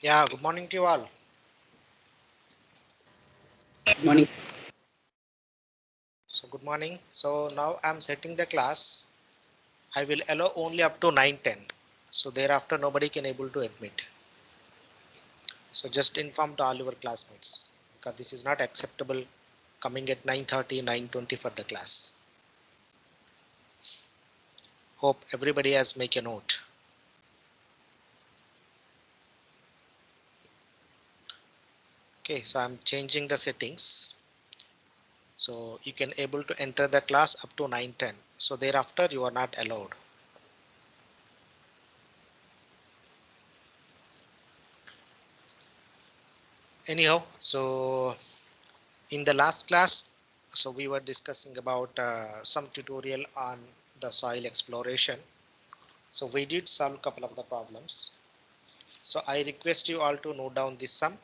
Yeah, good morning to you all. Morning. So good morning. So now I'm setting the class. I will allow only up to 9:10. So thereafter nobody can able to admit. So just inform to all your classmates because this is not acceptable coming at 9:30, 9:20 for the class. Hope everybody has make a note. Okay, so I'm changing the settings. So you can able to enter the class up to 9:10. So thereafter you are not allowed. Anyhow, so in the last class, so we were discussing about some tutorial on the soil exploration. So we did solve a couple of the problems. So I request you all to note down this sum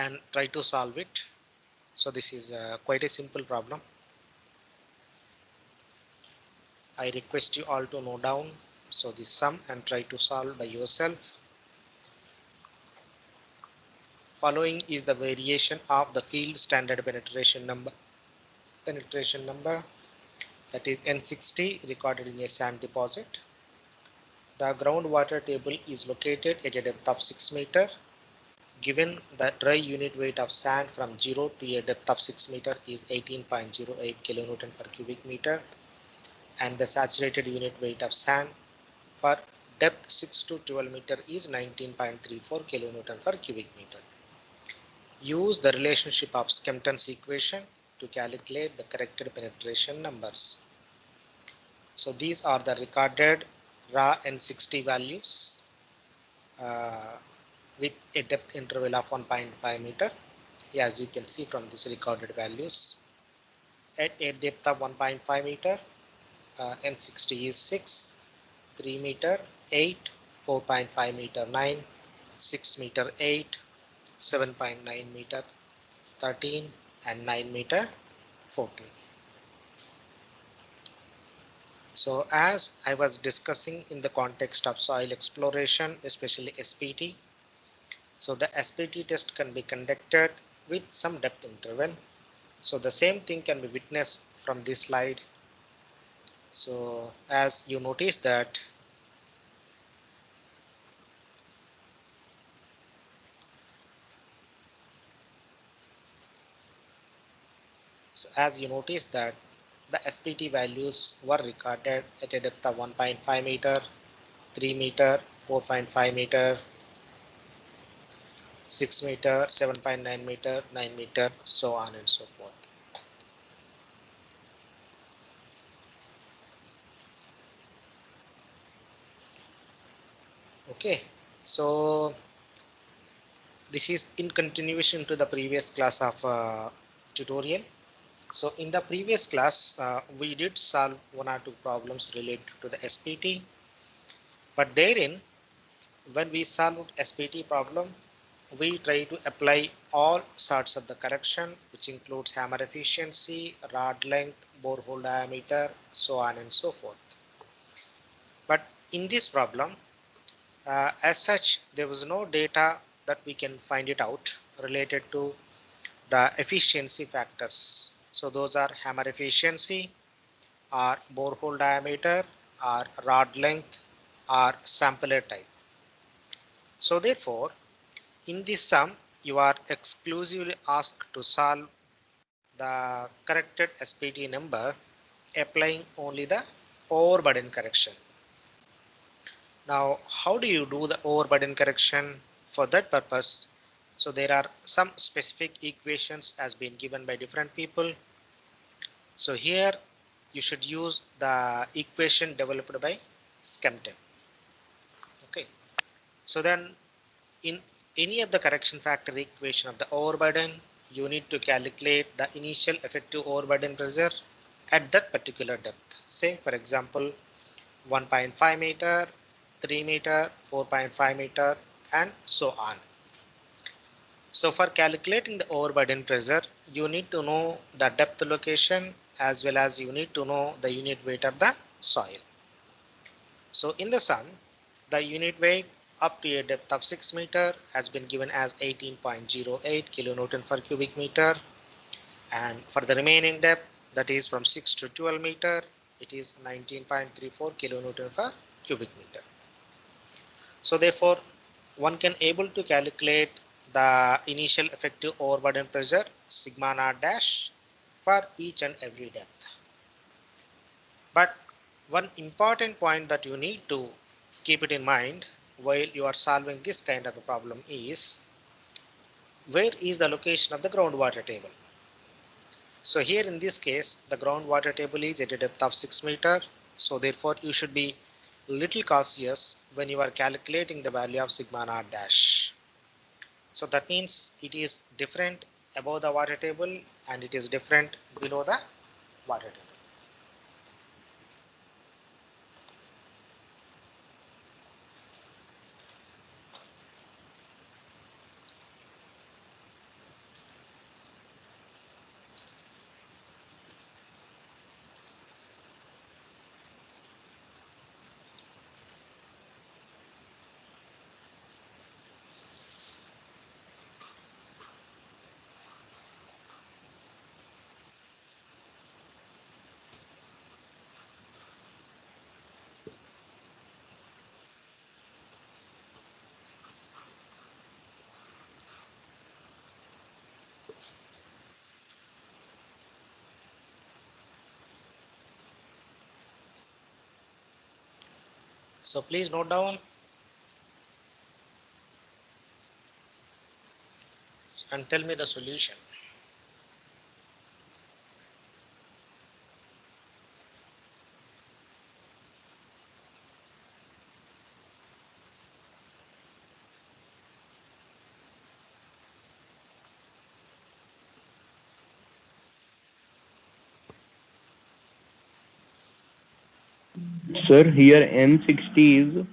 and try to solve it. So this is quite a simple problem. I request you all to note down so this sum and try to solve by yourself. Following is the variation of the field standard penetration number that is N60 recorded in a sand deposit. The groundwater table is located at a depth of 6 meter. Given the dry unit weight of sand from 0 to a depth of 6 meter is 18.08 kilonewton per cubic meter and the saturated unit weight of sand for depth 6 to 12 meter is 19.34 kilonewton per cubic meter. Use the relationship of Skempton's equation to calculate the corrected penetration numbers. So these are the recorded raw N60 values with a depth interval of 1.5 meter. As you can see from this recorded values, at a depth of 1.5 meter, N60 is 6, 3 meter 8, 4.5 meter 9, 6 meter 8, 7.9 meter 13 and 9 meter 14. So as I was discussing in the context of soil exploration, especially SPT, so the SPT test can be conducted with some depth interval. So the same thing can be witnessed from this slide. So as you notice that the SPT values were recorded at a depth of 1.5 meter, 3 meter, 4.5 meter, 6 meter, 7.9 meter, 9 meter, so on and so forth. Okay, so this is in continuation to the previous class of tutorial. So in the previous class, we did solve one or two problems related to the SPT, but therein, when we solved SPT problem, we try to apply all sorts of the correction, which includes hammer efficiency, rod length, borehole diameter, so on and so forth. But in this problem, as such, there was no data that we can find it out related to the efficiency factors. So those are hammer efficiency, or borehole diameter, or rod length, or sampler type. So therefore, in this sum, you are exclusively asked to solve the corrected SPT number applying only the overburden correction. Now, how do you do the overburden correction? For that purpose, so there are some specific equations as been given by different people. So here you should use the equation developed by Skempton. Okay. So then in any of the correction factor equation of the overburden, you need to calculate the initial effective overburden pressure at that particular depth. Say for example 1.5 meter, 3 meter, 4.5 meter and so on. So for calculating the overburden pressure, you need to know the depth location as well as you need to know the unit weight of the soil. So in the sum, The unit weight up to a depth of 6 meter has been given as 18.08 kilonewton per cubic meter, and for the remaining depth, that is from 6 to 12 meter, it is 19.34 kilonewton per cubic meter. So therefore one can able to calculate the initial effective overburden pressure sigma naught dash for each and every depth. But one important point that you need to keep it in mind while you are solving this kind of a problem is where is the location of the groundwater table. So here in this case the groundwater table is at a depth of 6 meter, so therefore you should be little cautious when you are calculating the value of sigma naught dash. So that means it is different above the water table and it is different below the water table. So please note down and tell me the solution. Sir, here M60 is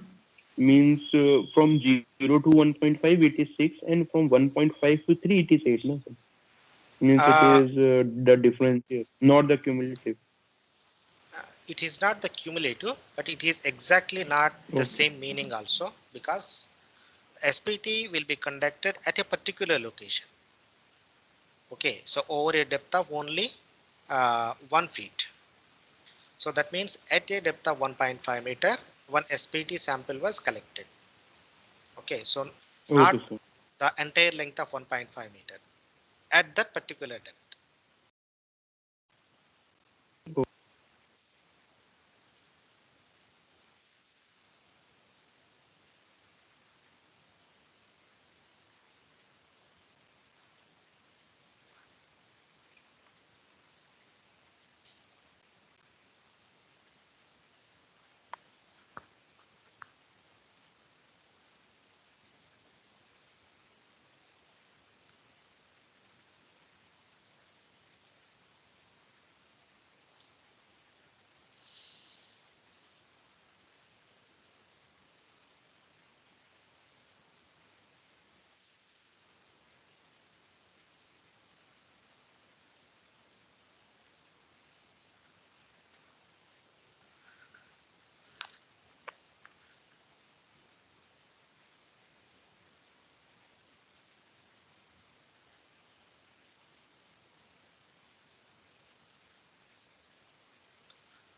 means from 0 to 1.5 it is 6 and from 1.5 to 3 it is 8. No, sir? Means it Uh, is the difference here, not the cumulative. it is not the cumulative, but it is exactly not the Okay. same meaning also because SPT will be conducted at a particular location. Okay, so over a depth of only 1 feet. So that means at a depth of 1.5 meter, one SPT sample was collected. Okay, so Okay, not sir. the entire length of 1.5 meter at that particular depth.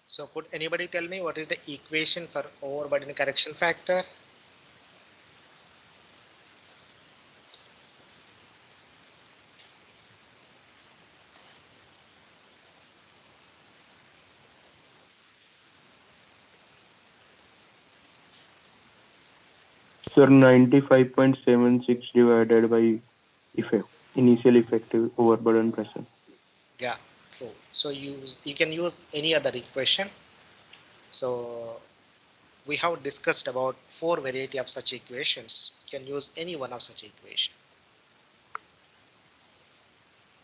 So could anybody tell me what is the equation for overburden correction factor? Sir, 95.76 divided by effect, initial effective overburden pressure. Yeah, true. So you can use any other equation. So we have discussed about four variety of such equations. You can use any one of such equation.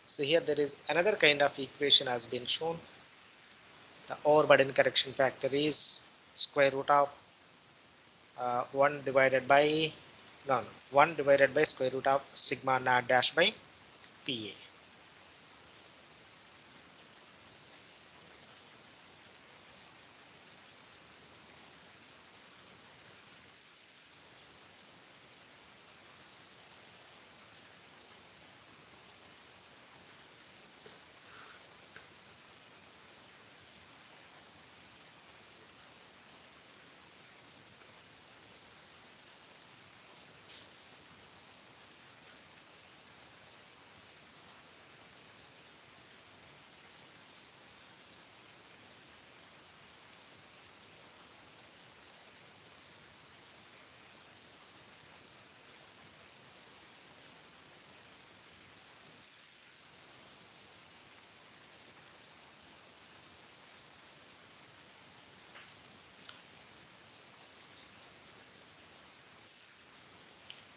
So here there is another kind of equation has been shown. The overburden correction factor is square root of 1 divided by no, no 1 divided by square root of sigma naught dash by PA.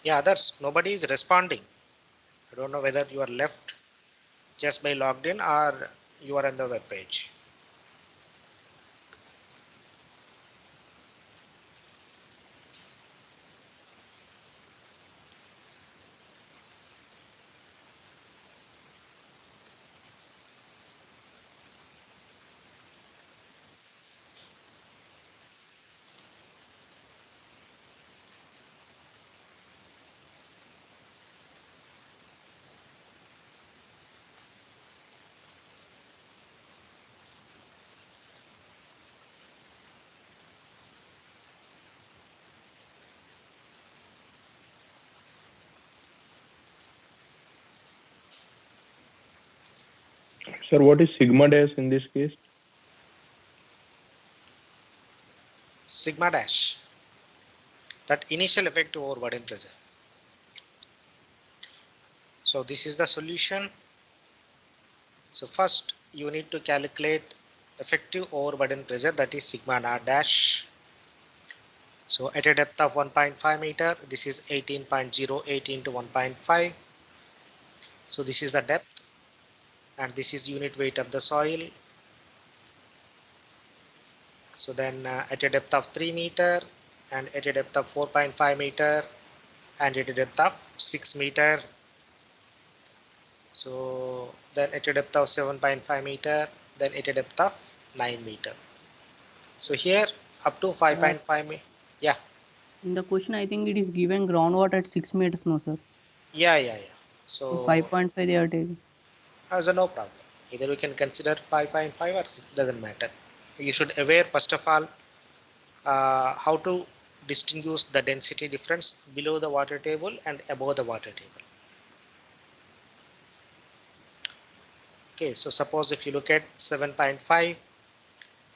Yeah, others, nobody is responding. I don't know whether you are left just by logged in or you are on the web page. Sir, what is sigma dash in this case? Sigma dash, that initial effective overburden pressure. So this is the solution. So first you need to calculate effective overburden pressure, that is sigma naught dash. So at a depth of 1.5 meter, this is 18.08 into 1.5. So this is the depth and this is unit weight of the soil. So then at a depth of 3 meter and at a depth of 4.5 meter and at a depth of 6 meter. So then at a depth of 7.5 meter, then at a depth of 9 meter. So here up to 5.5 meter. Yeah. In the question, I think it is given groundwater at 6 meters, no, sir. Yeah. So So 5.5 they are taking. as a no problem. Either we can consider 5.5 or 6, doesn't matter. You should aware first of all how to distinguish the density difference below the water table and above the water table. Okay, so suppose if you look at 7.5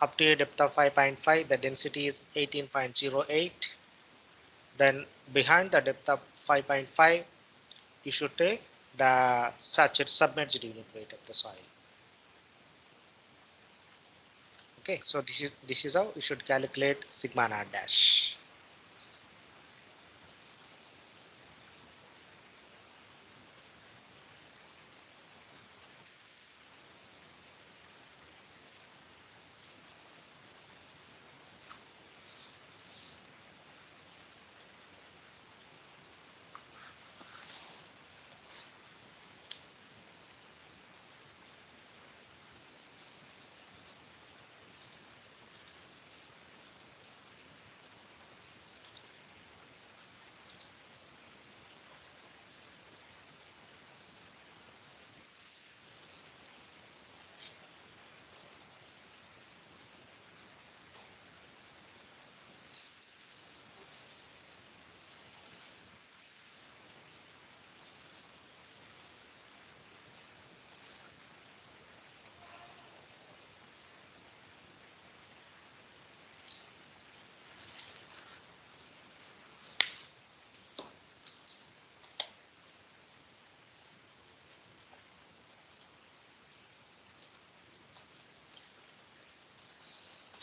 up to a depth of 5.5, the density is 18.08. Then behind the depth of 5.5, you should take the submerged unit weight of the soil. Okay, so this is how you should calculate sigma naught dash.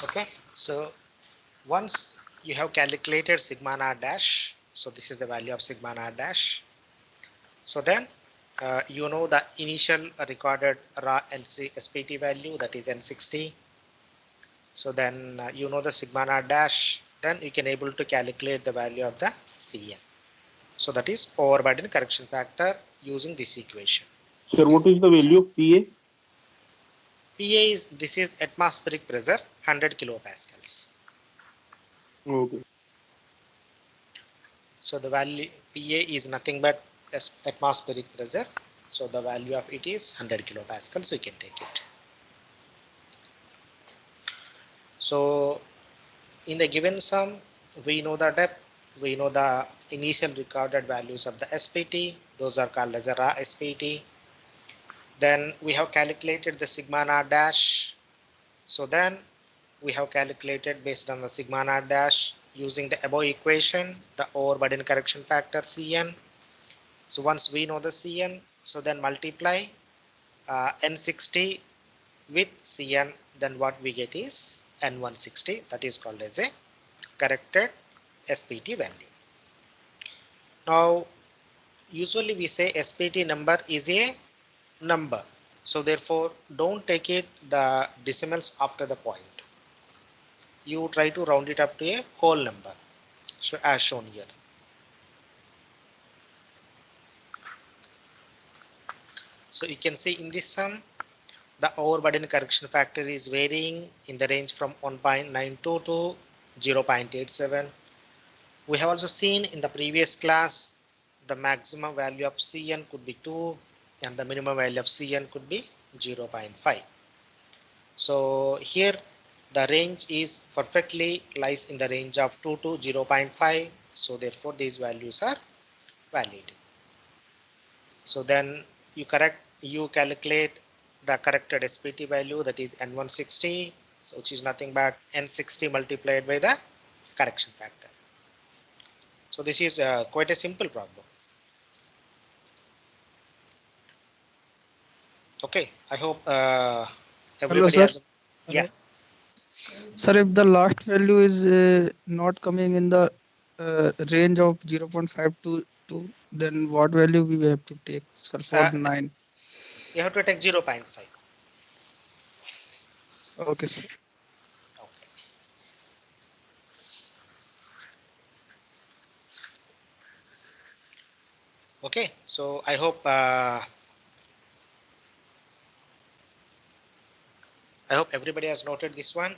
Okay, so once you have calculated sigma naught dash, so this is the value of sigma naught dash. So then you know the initial recorded raw SPT value, that is N60. So then you know the sigma naught dash, then you can able to calculate the value of the CN. So that is overburden correction factor using this equation. Sir, what is the value of PA? PA is, this is atmospheric pressure, 100 kilopascals. Okay. So the value PA is nothing but atmospheric pressure. So the value of it is 100 kilopascals. So you can take it. So in the given sum, we know the depth, we know the initial recorded values of the SPT. Those are called as a raw SPT. Then we have calculated the sigma naught dash. So then we have calculated based on the sigma naught dash using the above equation, the overburden correction factor CN. So once we know the CN, so then multiply N60 with CN, then what we get is N160, that is called as a corrected SPT value. Now, usually we say SPT number is a number. So therefore, don't take it the decimals after the point. You try to round it up to a whole number. So as shown here. So you can see in this sum, the overburden correction factor is varying in the range from 1.92 to 0.87. We have also seen in the previous class the maximum value of Cn could be 2 and the minimum value of Cn could be 0.5. So here the range is perfectly lies in the range of 2 to 0.5. So therefore these values are valid. So then you calculate the corrected SPT value, that is N160, so which is nothing but N60 multiplied by the correction factor. So this is quite a simple problem. Okay, I hope Hello, everybody sir. has. Yeah. Hello. Sir, if the last value is not coming in the range of 0.5 to 2, then what value we have to take, sir, for uh, 9? you have to take 0.5. Okay, sir. Okay. Okay, so I hope everybody has noted this one.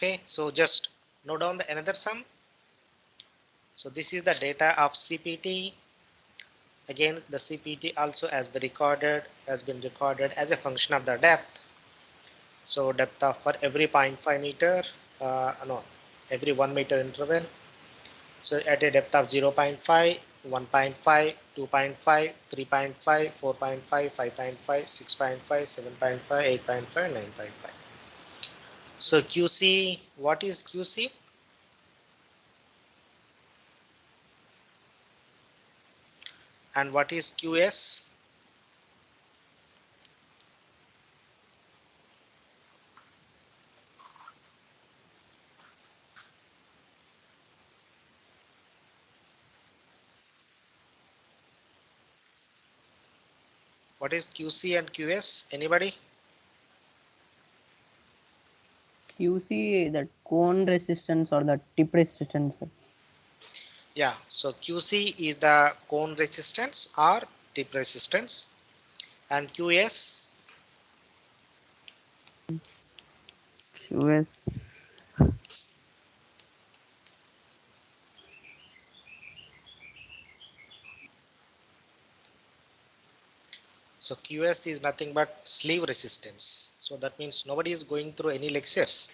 Okay, so just note down the another sum. So this is the data of CPT. Again, the CPT also has been recorded as a function of the depth. So depth of for every 0.5 meter, no, every 1 meter interval. So at a depth of 0.5, 1.5, 2.5, 3.5, 4.5, 5.5, 6.5, 7.5, 8.5, 9.5. So QC, what is QC? And what is QS? What is QC and QS? Anybody? QC, that cone resistance or the tip resistance, sir. Yeah, so QC is the cone resistance or tip resistance, and QS, QS. so QS is nothing but sleeve resistance. So that means nobody is going through any lectures.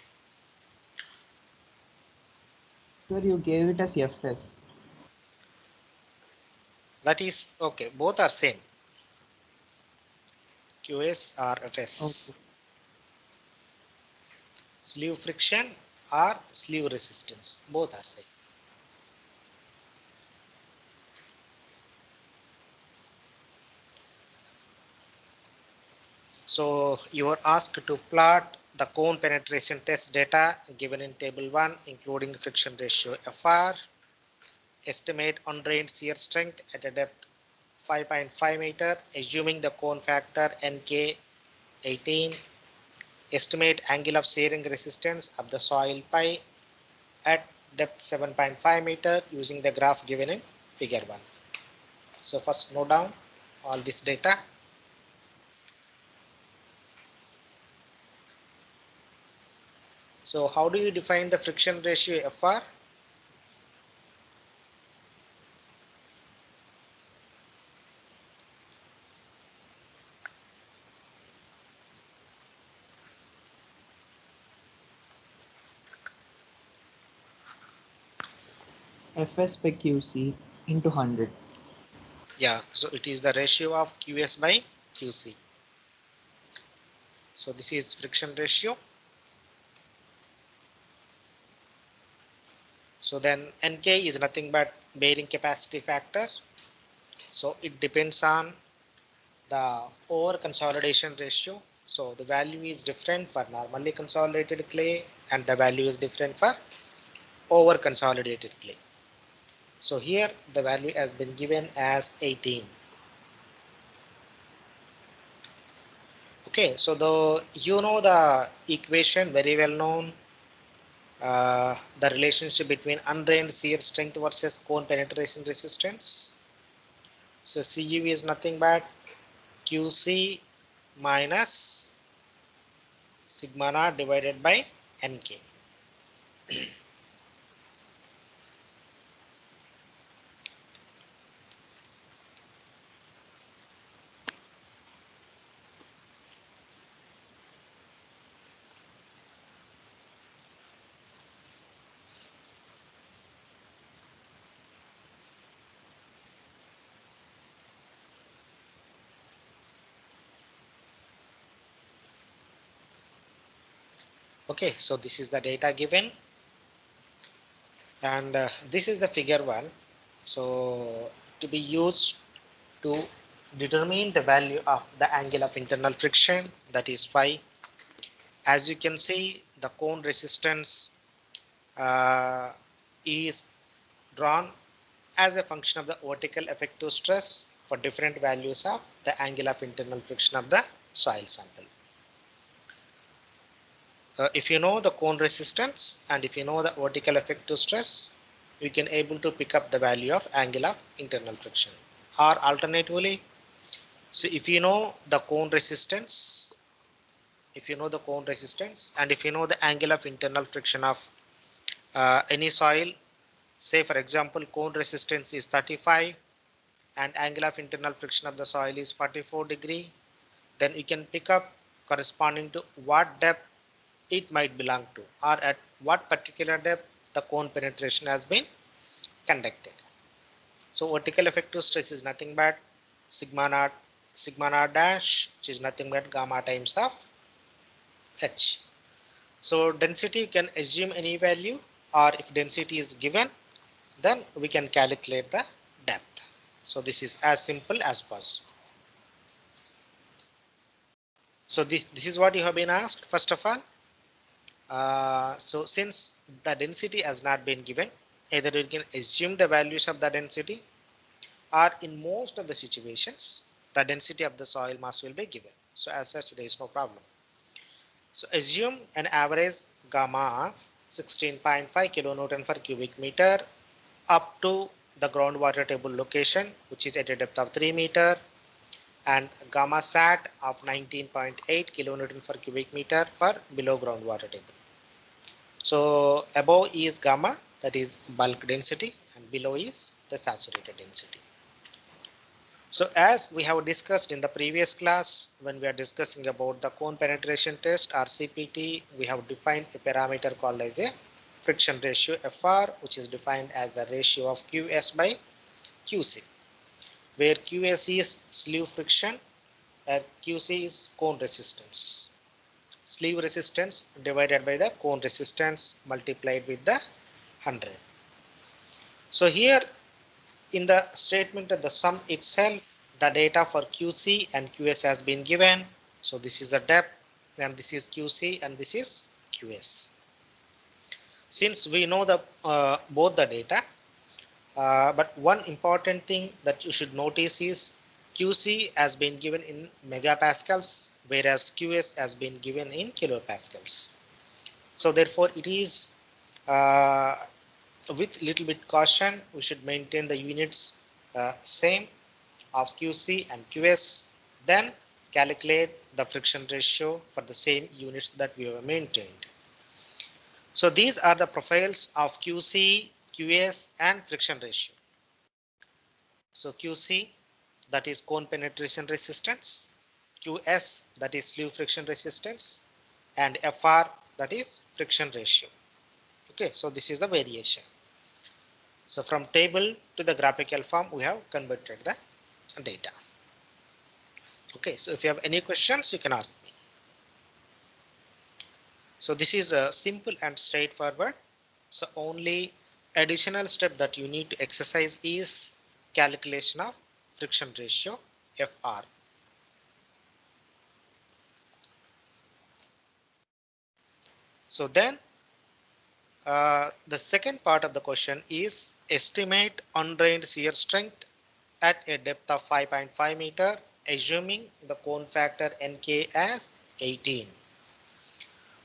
Sir, you gave it as FS. That is okay, both are same. QS or FS. Okay. Sleeve friction or sleeve resistance, both are same. So you are asked to plot the cone penetration test data given in table 1, including friction ratio FR, estimate on-drain shear strength at a depth 5.5 meter, assuming the cone factor NK 18, estimate angle of shearing resistance of the soil pie at depth 7.5 meter using the graph given in figure 1. So first note down all this data. So how do you define the friction ratio FR? FS by QC into 100. Yeah, so it is the ratio of QS by QC. So this is friction ratio. So then NK is nothing but bearing capacity factor. So it depends on the over consolidation ratio. So the value is different for normally consolidated clay and the value is different for over consolidated clay. So here the value has been given as 18. Okay, so the equation very well known, the relationship between undrained shear strength versus cone penetration resistance. So Cu is nothing but Qc minus sigma naught divided by Nk. Okay, so this is the data given, and this is the figure 1. So to be used to determine the value of the angle of internal friction, that is phi. As you can see, the cone resistance uh, is drawn as a function of the vertical effective stress for different values of the angle of internal friction of the soil sample. If you know the cone resistance and if you know the vertical effective stress, you can able to pick up the value of angle of internal friction. Or alternatively, so if you know the cone resistance, and if you know the angle of internal friction of any soil, say for example cone resistance is 35 and angle of internal friction of the soil is 44°, then you can pick up corresponding to what depth it might belong to, or at what particular depth the cone penetration has been conducted. So vertical effective stress is nothing but sigma naught dash, which is nothing but gamma times of h. So density you can assume any value, or if density is given, then we can calculate the depth. So this is as simple as possible. So this is what you have been asked first of all. So since the density has not been given, either you can assume the values of the density, or in most of the situations the density of the soil mass will be given. So as such there is no problem. So assume an average gamma 16.5 kilonewton per cubic meter up to the groundwater table location, which is at a depth of 3 meter, and gamma sat of 19.8 kilonewton per cubic meter for below groundwater table. So above is gamma, that is bulk density, and below is the saturated density. So as we have discussed in the previous class, when we are discussing about the cone penetration test or CPT, we have defined a parameter called as a friction ratio FR, which is defined as the ratio of QS by QC, where QS is sleeve friction and QC is cone resistance. Sleeve resistance divided by the cone resistance multiplied with the 100. So here in the statement of the sum itself, the data for QC and QS has been given. So this is the depth, and this is QC and this is QS. Since we know the both the data, but one important thing that you should notice is QC has been given in megapascals, whereas QS has been given in kilopascals. So therefore it is with little bit caution, we should maintain the units same of QC and QS, then calculate the friction ratio for the same units that we have maintained. So these are the profiles of QC, QS and friction ratio. So QC, that is cone penetration resistance, QS, that is sleeve friction resistance, and FR, that is friction ratio. Okay, so this is the variation. So from table to the graphical form, we have converted the data. Okay, so if you have any questions, you can ask me. So this is a simple and straightforward. So only additional step that you need to exercise is calculation of friction ratio FR. So then the second part of the question is estimate undrained shear strength at a depth of 5.5 meter, assuming the cone factor Nk as 18.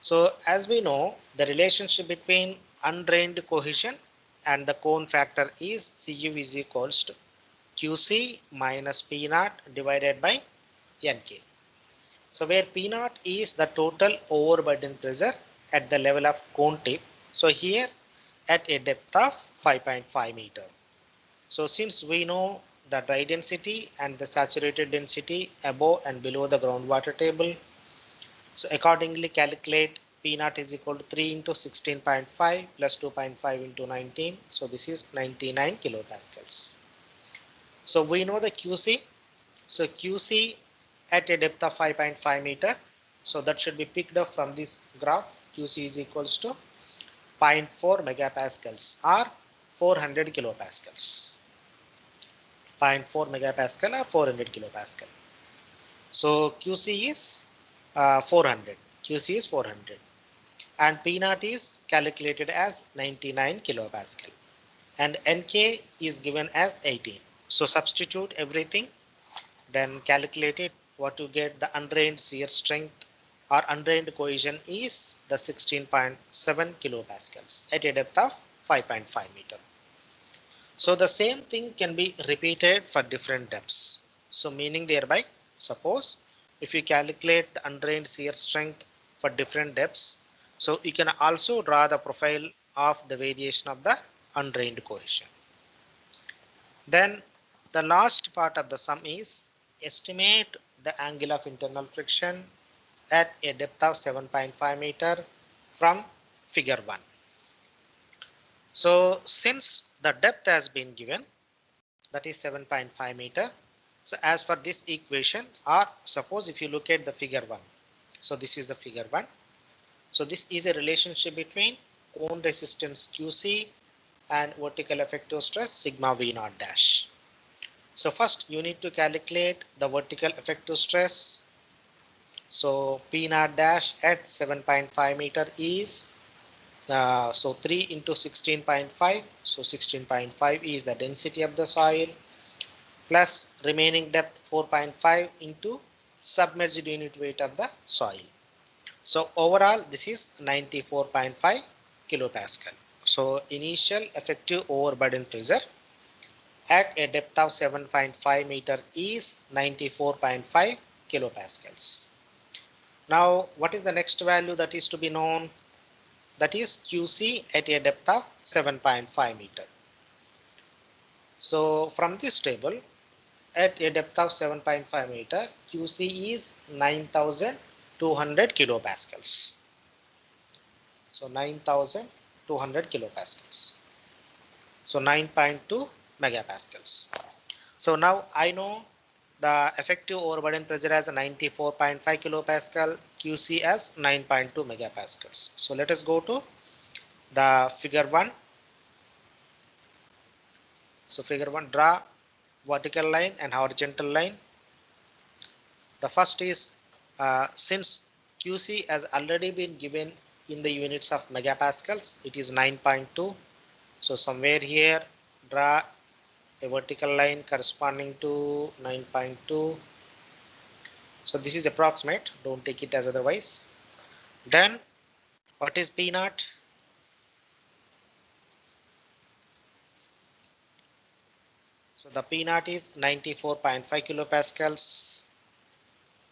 So as we know, the relationship between undrained cohesion and the cone factor is Cu is equals to Qc minus P naught divided by Nk. So where P naught is the total overburden pressure at the level of cone tip. So here at a depth of 5.5 meter. So since we know the dry density and the saturated density above and below the groundwater table, so accordingly calculate P naught is equal to 3 into 16.5 plus 2.5 into 19. So this is 99 kilopascals. So we know the QC. So QC at a depth of 5.5 meter. So that should be picked up from this graph. QC is equals to 0.4 megapascals or 400 kilopascals. 0.4 megapascal or 400 kilopascal. So QC is 400. QC is 400. And P naught is calculated as 99 kilopascal. And Nk is given as 18. So substitute everything, then calculate it. What you get, the undrained shear strength or undrained cohesion is the 16.7 kilopascals at a depth of 5.5 meter. So the same thing can be repeated for different depths. So meaning thereby, suppose if you calculate the undrained shear strength for different depths, so you can also draw the profile of the variation of the undrained cohesion. Then the last part of the sum is estimate the angle of internal friction at a depth of 7.5 meter from figure 1. So since the depth has been given, that is 7.5 meter. So as per this equation, or suppose if you look at the figure 1. So this is the figure 1. So this is a relationship between cone resistance QC and vertical effective stress sigma V naught dash. So first you need to calculate the vertical effective stress. So P naught dash at 7.5 meter is so 3 into 16.5. So 16.5 is the density of the soil plus remaining depth 4.5 into submerged unit weight of the soil. So overall this is 94.5 kilopascal. So initial effective overburden pressure at a depth of 7.5 meter is 94.5 kilopascals. Now what is the next value that is to be known? That is QC at a depth of 7.5 meter. So from this table, at a depth of 7.5 meter, QC is 9200 kilopascals. So 9200 kilopascals. So 9.2 megapascals. So now I know the effective overburden pressure as 94.5 kilopascal, QC as 9.2 megapascals. So let us go to the figure 1. So figure 1, draw vertical line and horizontal line. The first is since QC has already been given in the units of megapascals, it is 9.2. So somewhere here draw a vertical line corresponding to 9.2. So this is approximate, don't take it as otherwise. Then what is P naught? So the P naught is 94.5 kilopascals.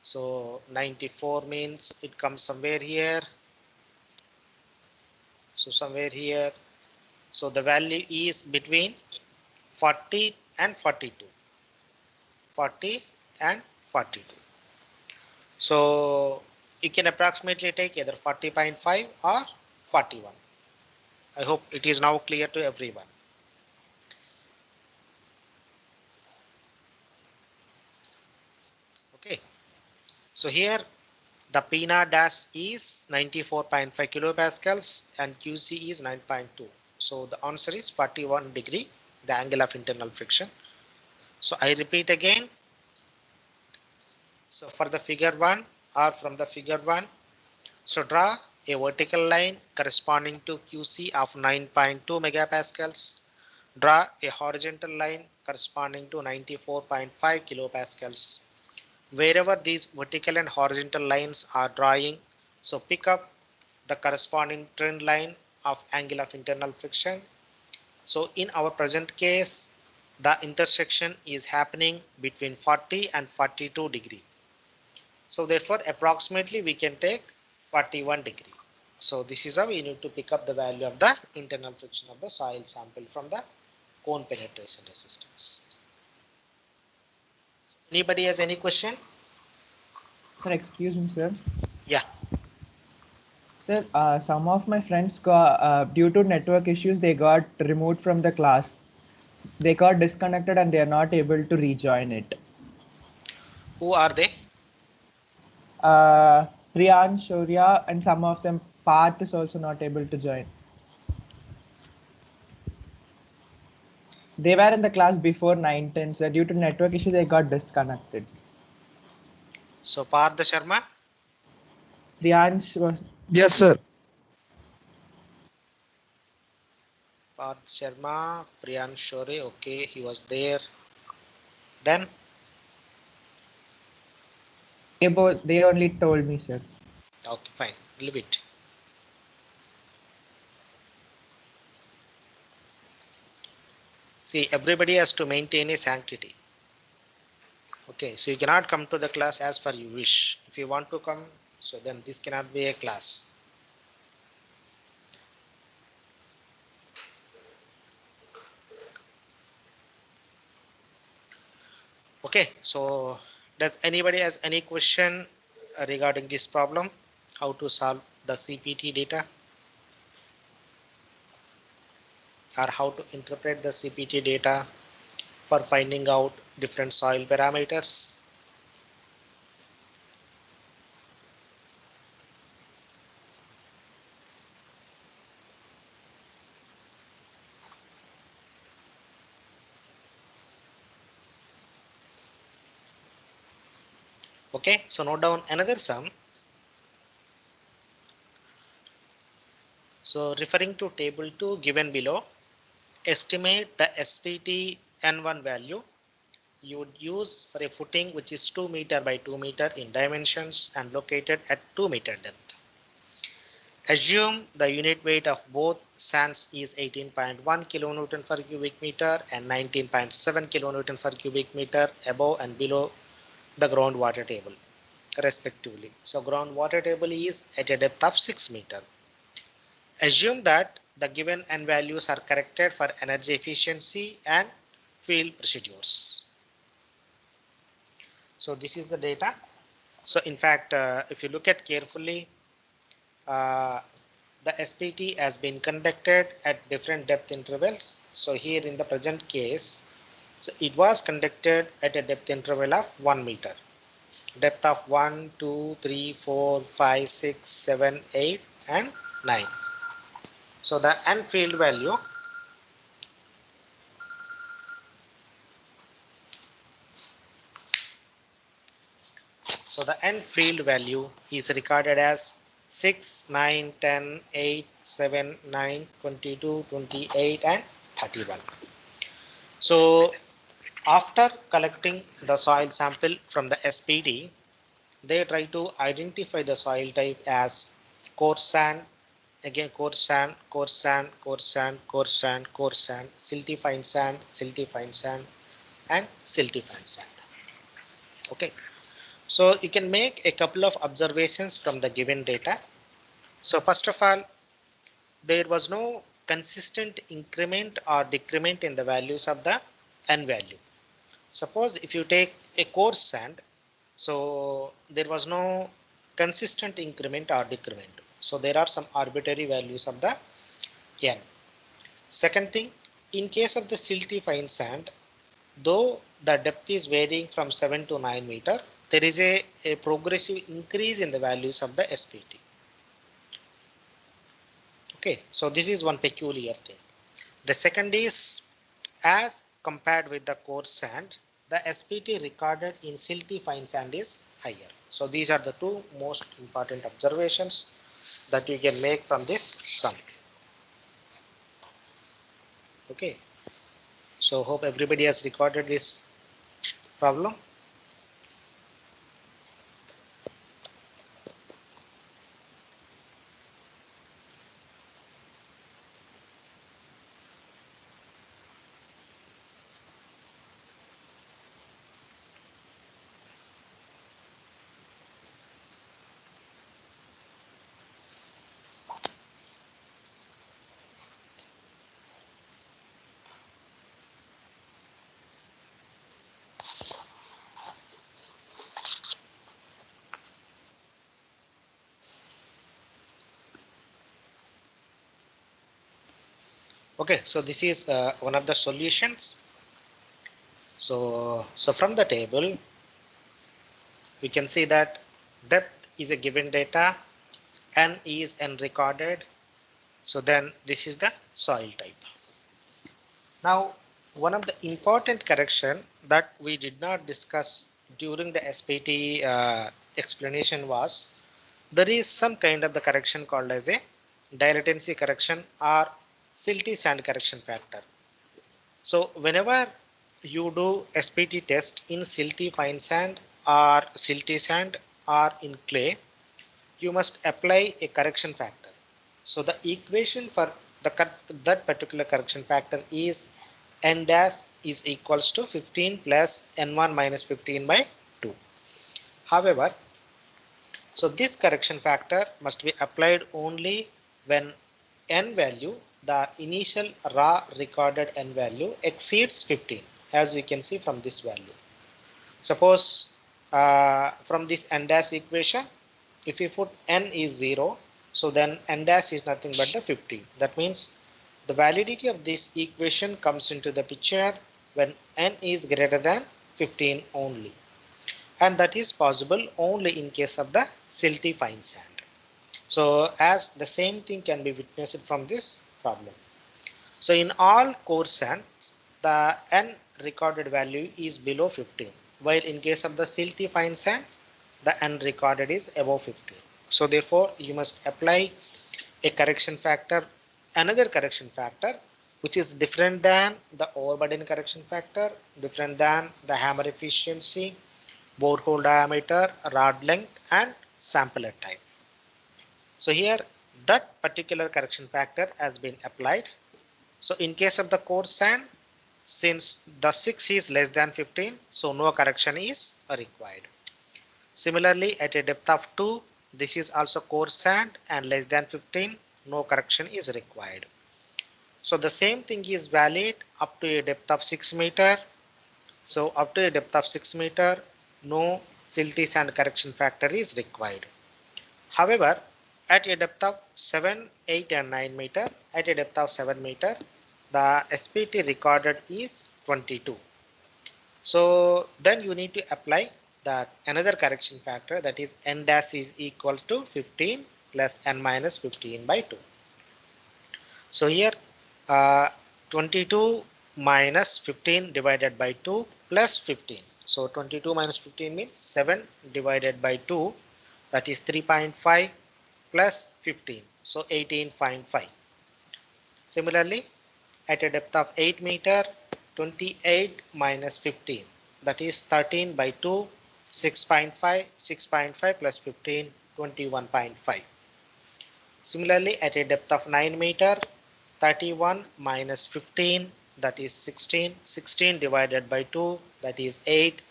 So 94 means it comes somewhere here. So somewhere here. So the value is between 40 and 42. 40 and 42. So you can approximately take either 40.5 or 41. I hope it is now clear to everyone. Okay. So here the P naught dash is 94.5 kilopascals and QC is 9.2. So the answer is 41 degree, the angle of internal friction. So I repeat again. So for the figure 1 or from the figure 1, so draw a vertical line corresponding to QC of 9.2 megapascals. Draw a horizontal line corresponding to 94.5 kilopascals. Wherever these vertical and horizontal lines are drawing, so pick up the corresponding trend line of angle of internal friction. So in our present case, the intersection is happening between 40 and 42 degree. So therefore approximately we can take 41 degree. So this is how we need to pick up the value of the internal friction of the soil sample from the cone penetration resistance. Anybody has any question? Sir, excuse me, sir. Yeah. Sir, some of my friends got, due to network issues, they got removed from the class. They got disconnected and they are not able to rejoin it. Who are they? Priyan, Shaurya, and some of them, Parth is also not able to join. They were in the class before 9:10, sir. Due to network issue, they got disconnected. So Partha Sharma. Priyansh was Yes, sir. Partha Sharma, Priyan Shore. Okay, he was there. Then they only told me, sir. okay, fine. Leave it. See, everybody has to maintain a sanctity. Okay, so you cannot come to the class as per you wish. If you want to come, so then this cannot be a class. Okay, so does anybody has any question regarding this problem? How to solve the CPT data? Or how to interpret the CPT data for finding out different soil parameters? Okay, so note down another sum. So referring to table 2 given below, estimate the SPT N1 value you would use for a footing which is 2 meter by 2 meter in dimensions and located at 2 meter depth. Assume the unit weight of both sands is 18.1 kilonewton per cubic meter and 19.7 kilonewton per cubic meter above and below the groundwater table respectively. So groundwater table is at a depth of 6 meter. Assume that the given N values are corrected for energy efficiency and field residues. So this is the data. So in fact, if you look at carefully, the SPT has been conducted at different depth intervals. So here in the present case, so it was conducted at a depth interval of 1 meter. Depth of 1, 2, 3, 4, 5, 6, 7, 8 and 9. So the N field value is recorded as 6, 9, 10, 8, 7, 9, 22, 28 and 31. So after collecting the soil sample from the SPT, they try to identify the soil type as coarse sand, again coarse sand, coarse sand, coarse sand, coarse sand, coarse sand, silty fine sand, silty fine sand and silty fine sand. Okay, so you can make a couple of observations from the given data. So first of all, there was no consistent increment or decrement in the values of the N value. Suppose if you take a coarse sand, so there was no consistent increment or decrement. So there are some arbitrary values of the N. Second thing, in case of the silty fine sand, though the depth is varying from 7 to 9 meter, there is a progressive increase in the values of the SPT. Okay, so this is one peculiar thing. The second is, as compared with the coarse sand, the SPT recorded in silty fine sand is higher. So these are the two most important observations. that you can make from this sum. Okay, so hope everybody has recorded this problem. Okay, so this is one of the solutions. So from the table, we can see that depth is a given data, n is unrecorded. So then this is the soil type. Now, one of the important correction that we did not discuss during the SPT explanation was there is some kind of the correction called as a dilatancy correction or silty sand correction factor. So whenever you do SPT test in silty fine sand or silty sand or in clay, you must apply a correction factor. So the equation for that particular correction factor is n dash is equals to 15 plus n1 minus 15 by 2. However, so this correction factor must be applied only when n value, the initial raw recorded n value exceeds 15, as we can see from this value. Suppose from this n dash equation, if you put n is 0, so then n dash is nothing but the 15. That means the validity of this equation comes into the picture when n is greater than 15 only. And that is possible only in case of the silty fine sand. So as the same thing can be witnessed from this problem. So in all coarse sands, the n recorded value is below 15, while in case of the silty fine sand, the n recorded is above 15. So therefore, you must apply a correction factor, another correction factor, which is different than the overburden correction factor, different than the hammer efficiency, borehole diameter, rod length, and sampler type. So here that particular correction factor has been applied. So in case of the coarse sand, since the 6 is less than 15, so no correction is required. Similarly, at a depth of 2, this is also coarse sand and less than 15, no correction is required. So the same thing is valid up to a depth of 6 meter. So up to a depth of 6 meter, no silty sand correction factor is required. However, at a depth of 7, 8 and 9 meter, at a depth of 7 meter, the SPT recorded is 22. So then you need to apply that another correction factor, that is n dash is equal to 15 plus n minus 15 by 2. So here 22 minus 15 divided by 2 plus 15. So 22 minus 15 means 7 divided by 2, that is 3.5 plus 15, so 18.5. Similarly, at a depth of 8 meter, 28 minus 15, that is 13 by 2, 6.5, 6.5 plus 15, 21.5. Similarly, at a depth of 9 meter, 31 minus 15, that is 16, 16 divided by 2, that is 8,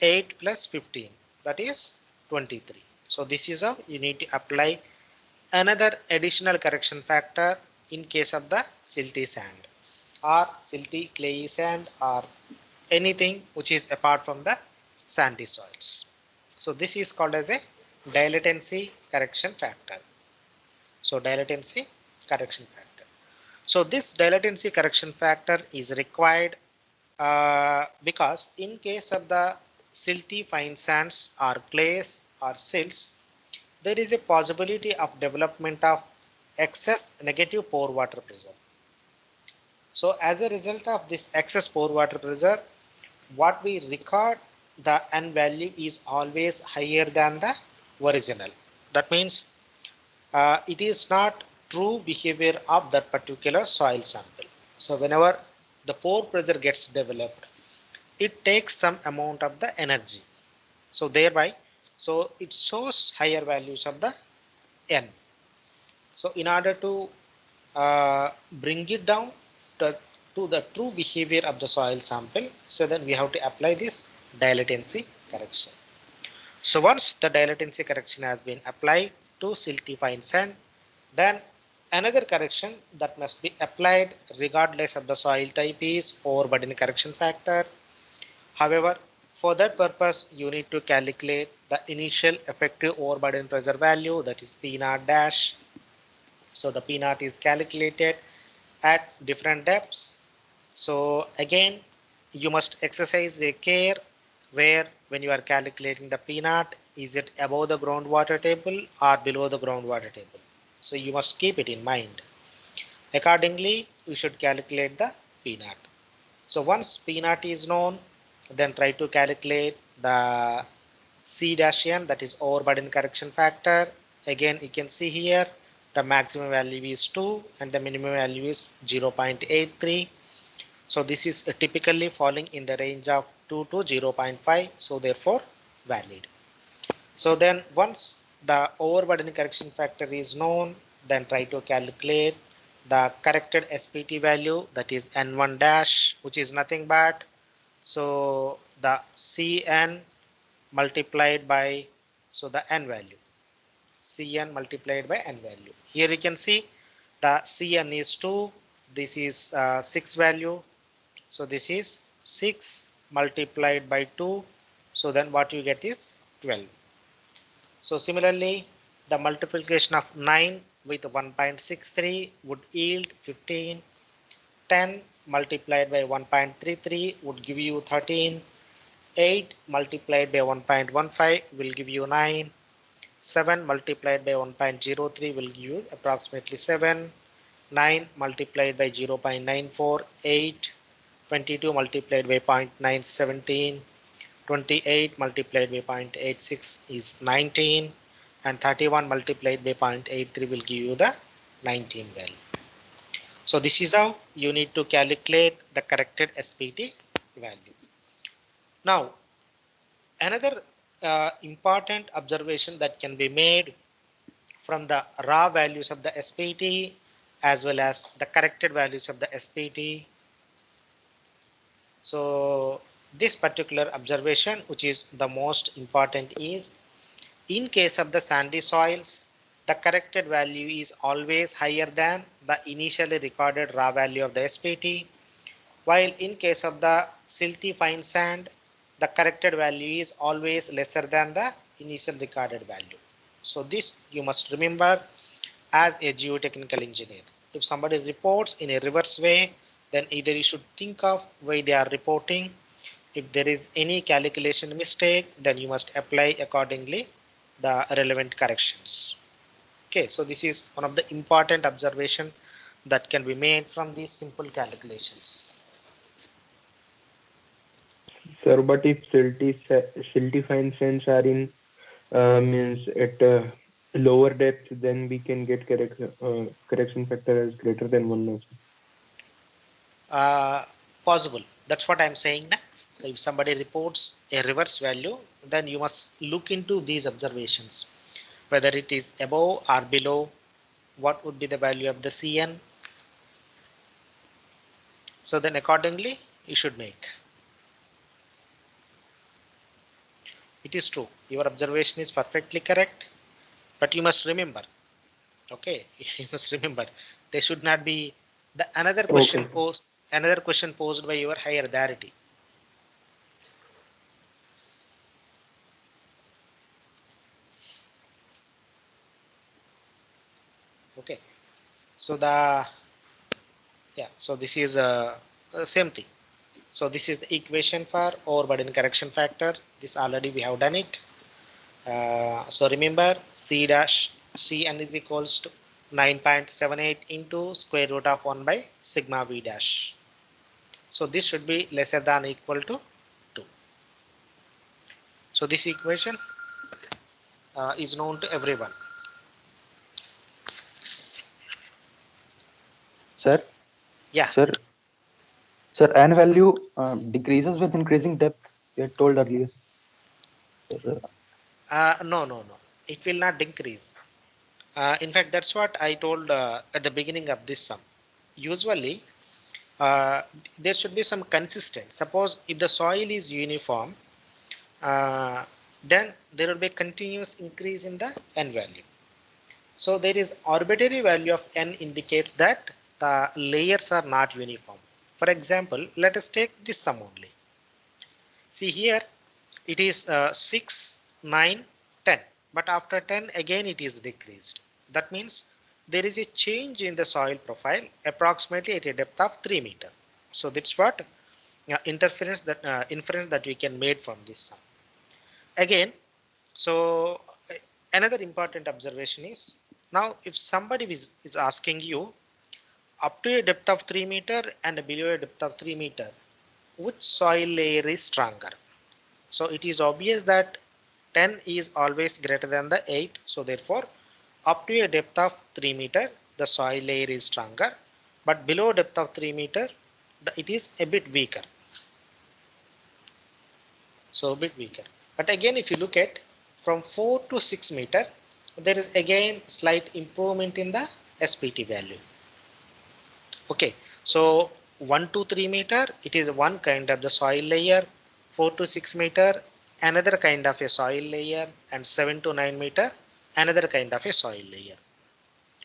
8 plus 15, that is 23. So this is how you need to apply another additional correction factor in case of the silty sand or silty clayey sand or anything which is apart from the sandy soils. So this is called as a dilatancy correction factor. So dilatancy correction factor. So this dilatancy correction factor is required because in case of the silty fine sands or clays or silts, there is a possibility of development of excess negative pore water pressure. So as a result of this excess pore water pressure, what we record, the n value is always higher than the original. That means it is not true behavior of that particular soil sample. So whenever the pore pressure gets developed, it takes some amount of the energy. So thereby, so it shows higher values of the N. So in order to bring it down to the true behavior of the soil sample, so then we have to apply this dilatancy correction. So once the dilatancy correction has been applied to silty fine sand, then another correction that must be applied regardless of the soil type is overburden correction factor. However, for that purpose, you need to calculate the initial effective overburden pressure value, that is P naught dash. So the P naught is calculated at different depths. So again, you must exercise a care where when you are calculating the P naught, is it above the groundwater table or below the groundwater table? So you must keep it in mind. Accordingly, you should calculate the P naught. So once P naught is known, then try to calculate the C dash N, that is overburden correction factor. Again, you can see here the maximum value is 2 and the minimum value is 0.83. So this is typically falling in the range of 2 to 0.5. So therefore valid. So then once the overburden correction factor is known, then try to calculate the corrected SPT value, that is N1 dash, which is nothing but so the Cn multiplied by so the N value, Cn multiplied by N value. Here you can see the Cn is 2, this is 6 value, so this is 6 multiplied by 2, so then what you get is 12. So similarly, the multiplication of 9 with 1.63 would yield 15. 10 multiplied by 1.33 would give you 13. 8 multiplied by 1.15 will give you 9. 7 multiplied by 1.03 will give you approximately 7. 9 multiplied by 0.94, 8. 22 multiplied by 0.917. 28 multiplied by 0.86 is 19, and 31 multiplied by 0.83 will give you the 19 value. So this is how you need to calculate the corrected SPT value. Now, another important observation that can be made from the raw values of the SPT as well as the corrected values of the SPT. So this particular observation, which is the most important, is in case of the sandy soils, the corrected value is always higher than the initially recorded raw value of the SPT, while in case of the silty fine sand, the corrected value is always lesser than the initial recorded value. So this you must remember as a geotechnical engineer. If somebody reports in a reverse way, then either you should think of why they are reporting. If there is any calculation mistake, then you must apply accordingly the relevant corrections. Okay, so this is one of the important observation that can be made from these simple calculations. Sir, but if silty fine sands are in means at lower depth, then we can get correction factor as greater than 1 also. Possible. That's what I'm saying now. So if somebody reports a reverse value, then you must look into these observations, whether it is above or below, what would be the value of the Cn. So then accordingly, you should make. It is true. Your observation is perfectly correct, but you must remember, okay, you must remember, there should not be the another question posed by your higher authority. Okay, so so this is same thing. So this is the equation for overburden correction factor. This already we have done it. So remember Cn is equals to 9.78 into square root of 1 by sigma v dash. So this should be lesser than or equal to 2. So this equation is known to everyone. Sir, Yeah. sir, sir, n value decreases with increasing depth. You had told earlier. Sir, No, no, no. It will not increase. In fact, that's what I told at the beginning of this sum. Usually, there should be some consistent. Suppose if the soil is uniform, uh, then there will be continuous increase in the n value. So there is arbitrary value of n indicates that the layers are not uniform. For example, let us take this sum only. See here, it is 6, 9, 10. But after 10, again it is decreased. That means there is a change in the soil profile approximately at a depth of 3 meter. So that's what inference that we can make from this sum. Again, so another important observation is, now if somebody is asking you up to a depth of 3 meter and below a depth of 3 meter, which soil layer is stronger? So it is obvious that 10 is always greater than the 8. So therefore, up to a depth of 3 meter, the soil layer is stronger, but below depth of 3 meter, it is a bit weaker. So a bit weaker. But again, if you look at from 4 to 6 meter, there is again slight improvement in the SPT value. Okay, so 1 to 3 meter, it is one kind of the soil layer. 4 to 6 meter, another kind of a soil layer, and 7 to 9 meter, another kind of a soil layer.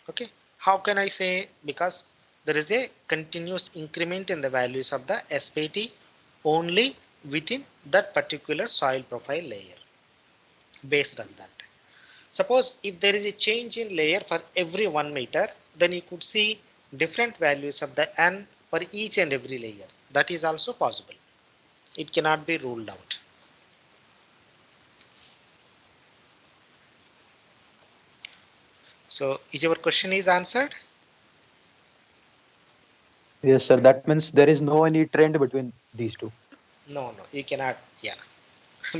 Okay, how can I say? Because there is a continuous increment in the values of the SPT only within that particular soil profile layer. Based on that, suppose if there is a change in layer for every 1 meter, then you could see different values of the n for each and every layer. That is also possible. It cannot be ruled out. So is your question is answered? yes, sir. That means there is no any trend between these two. No, no, you cannot. Yeah,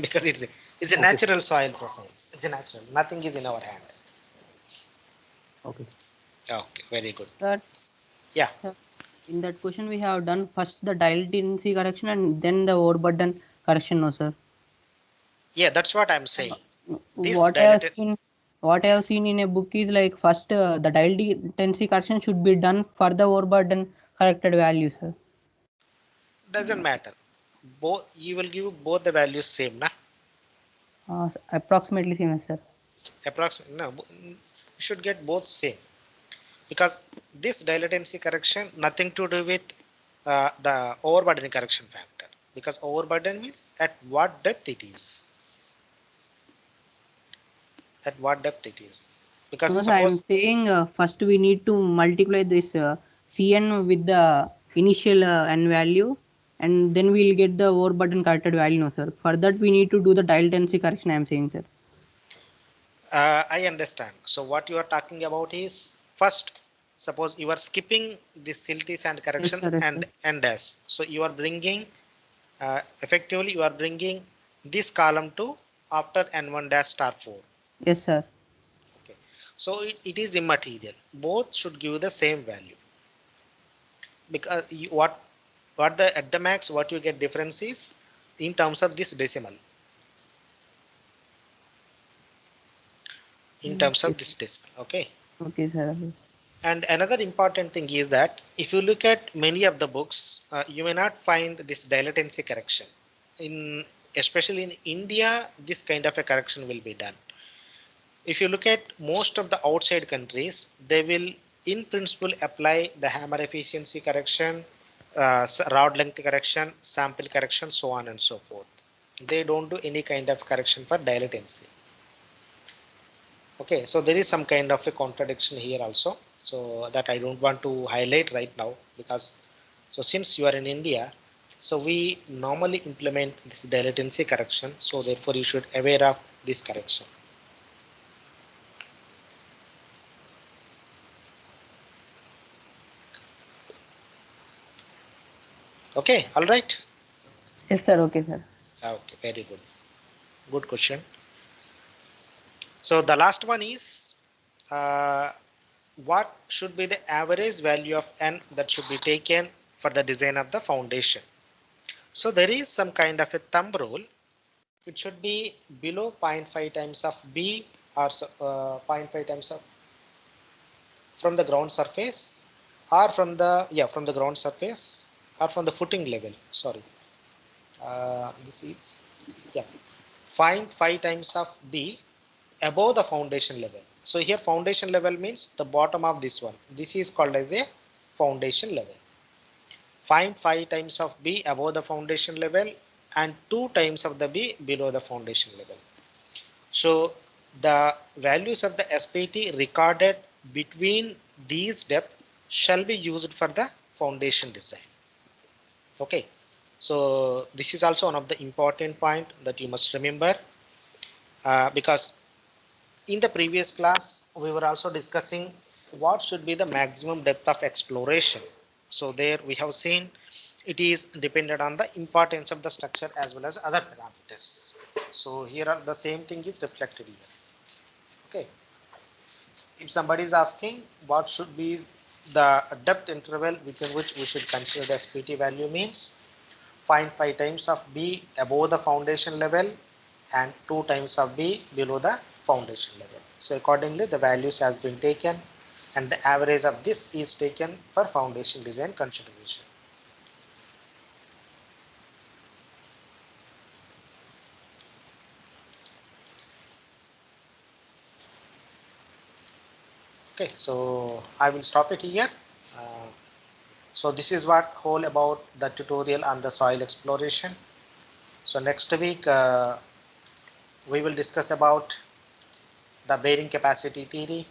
because it's a Okay. natural soil profile. It's a natural. Nothing is in our hand. Okay. Okay, very good. That Yeah, in that question we have done first the dial density correction and then the overburden correction, no sir. yeah, that's what I'm saying. This What I have dilated. seen, what I have seen in a book is like first the dial density correction should be done for the overburden corrected value, sir. Doesn't matter. Both you will give both the values same, na? Approximately same, sir. Approximately no. You should get both same, because this dilatancy correction nothing to do with the overburden correction factor, because overburden means at what depth it is. At what depth it is. Because No, sir, suppose I'm saying first we need to multiply this Cn with the initial n value and then we'll get the overburden corrected value, no sir. For that we need to do the dial density correction, I'm saying, sir. I understand. So what you are talking about is, first suppose you are skipping this silty sand Yes, correction sir. Yes, and sir. dash. So you are bringing effectively you are bringing this column to after n1 dash star 4. Yes, sir. Okay. So it is immaterial. Both should give the same value, because what the at the max what you get difference is in terms of this decimal. In terms Okay, of this decimal. Okay. okay, sir. And another important thing is that if you look at many of the books, you may not find this dilatancy correction. Especially in India, this kind of a correction will be done. If you look at most of the outside countries, they will in principle apply the hammer efficiency correction, rod length correction, sample correction, so on and so forth. They don't do any kind of correction for dilatancy. Okay, so there is some kind of a contradiction here also, so that I don't want to highlight right now, because so since you are in India, so we normally implement this dilatancy correction, so therefore you should aware of this correction. Okay, all right. Yes, sir. Okay, sir. Okay, very good. Good question. So the last one is, uh, what should be the average value of n that should be taken for the design of the foundation. So there is some kind of a thumb rule. It should be below 0.5 times of b, or 0.5 times of from the ground surface, or from the from the ground surface, or from the footing level. Sorry, this is 0.5 times of b above the foundation level. So here foundation level means the bottom of this one. This is called as a foundation level. 0.5 times of b above the foundation level and 2 times of the b below the foundation level. So the values of the SPT recorded between these depth shall be used for the foundation design. Okay, so this is also one of the important point that you must remember, because in the previous class we were also discussing what should be the maximum depth of exploration. So there we have seen it is dependent on the importance of the structure as well as other parameters. So here are the same thing is reflected here. Okay, if somebody is asking what should be the depth interval within which we should consider the SPT value, means 0.5 times of b above the foundation level and 2 times of b below the foundation level. So accordingly the values has been taken and the average of this is taken for foundation design consideration. Okay, so I will stop it here. So this is what whole about the tutorial on the soil exploration. So next week we will discuss about the bearing capacity theory,